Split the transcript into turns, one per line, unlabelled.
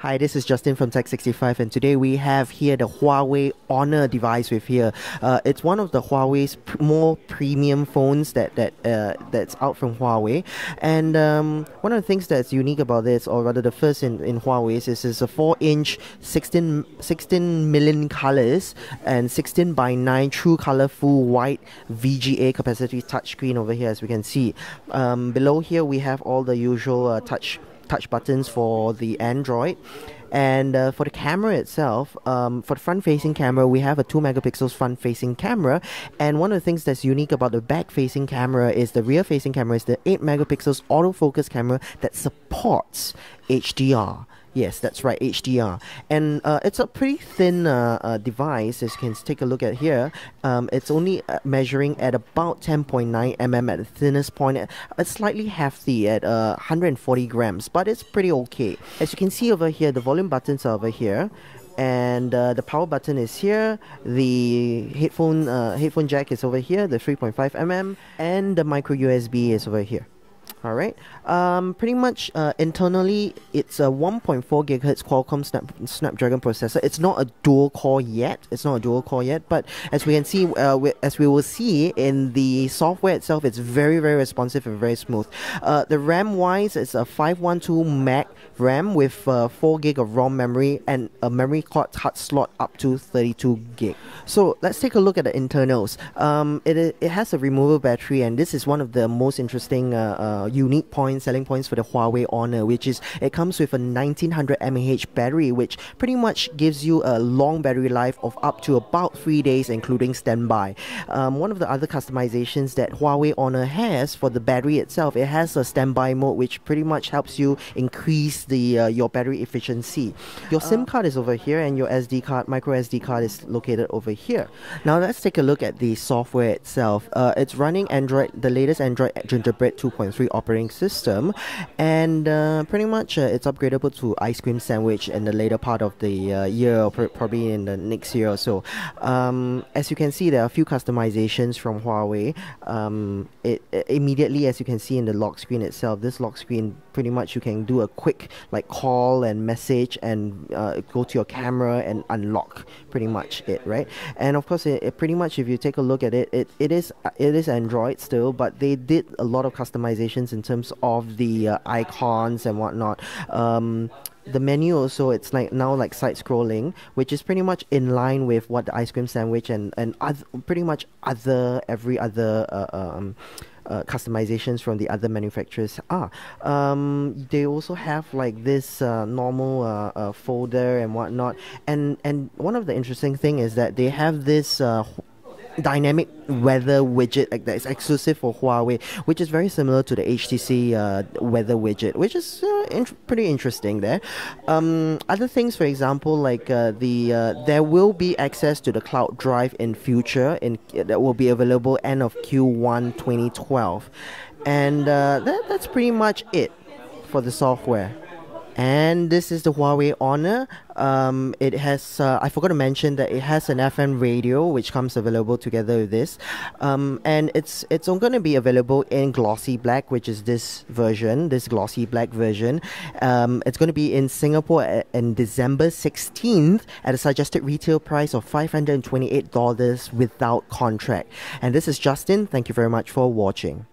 Hi, this is Justin from Tech65, and today we have here the Huawei Honor device with here. It's one of the Huawei's more premium phones that's out from Huawei. And one of the things that's unique about this, or rather the first in Huawei, is it's a 4-inch 16 million colors and 16 by 9 true color full white VGA capacitive touchscreen over here, as we can see. Below here we have all the usual touch buttons for the Android. And for the camera itself, for the front-facing camera, we have a 2 megapixels front-facing camera. And one of the things that's unique about the back-facing camera is the rear-facing camera is the 8 megapixels autofocus camera that supports HDR. Yes, that's right, HDR. And it's a pretty thin device, as you can take a look at here. It's only measuring at about 10.9 mm at the thinnest point. It's slightly hefty at 140 grams, but it's pretty okay. As you can see over here, the volume buttons are over here. And the power button is here, the headphone jack is over here, the 3.5 mm, and the micro USB is over here. Alright, pretty much internally it's a 1.4 GHz Qualcomm Snapdragon processor. It's not a dual core yet. But as we can see, as we will see in the software itself, it's very, very responsive and very smooth. The RAM wise, it's a 512 meg RAM with 4 gig of ROM memory and a memory card touch slot up to 32 gig. So let's take a look at the internals. It has a removable battery, and this is one of the most interesting unique selling points for the Huawei Honor, which is it comes with a 1900 mAh battery, which pretty much gives you a long battery life of up to about 3 days, including standby. One of the other customizations that Huawei Honor has for the battery itself, it has a standby mode, which pretty much helps you increase the your battery efficiency. Your SIM card is over here, and your SD card, micro SD card, is located over here. Now let's take a look at the software itself. It's running Android, the latest Android Gingerbread 2.3 operating system, and pretty much it's upgradable to Ice Cream Sandwich in the later part of the year, or probably in the next year or so. As you can see, there are a few customizations from Huawei. Immediately, as you can see in the lock screen itself, this lock screen, pretty much you can do a quick like call and message and go to your camera and unlock pretty much it, right? And of course, it pretty much, if you take a look at it, it is Android still, but they did a lot of customizations in terms of the icons and whatnot. The menu also, it's now side scrolling, which is pretty much in line with what the Ice Cream Sandwich and pretty much every other customizations from the other manufacturers are. They also have like this normal folder and whatnot, and one of the interesting thing is that they have this dynamic weather widget that is exclusive for Huawei, which is very similar to the HTC weather widget, which is pretty interesting there. Other things, for example, like there will be access to the cloud drive in future, that will be available end of Q1 2012, and that's pretty much it for the software. And this is the Huawei Honor. It has, I forgot to mention that it has an FM radio, which comes available together with this. And it's going to be available in glossy black, which is this glossy black version. It's going to be in Singapore in December 16th at a suggested retail price of $528 without contract. And this is Justin. Thank you very much for watching.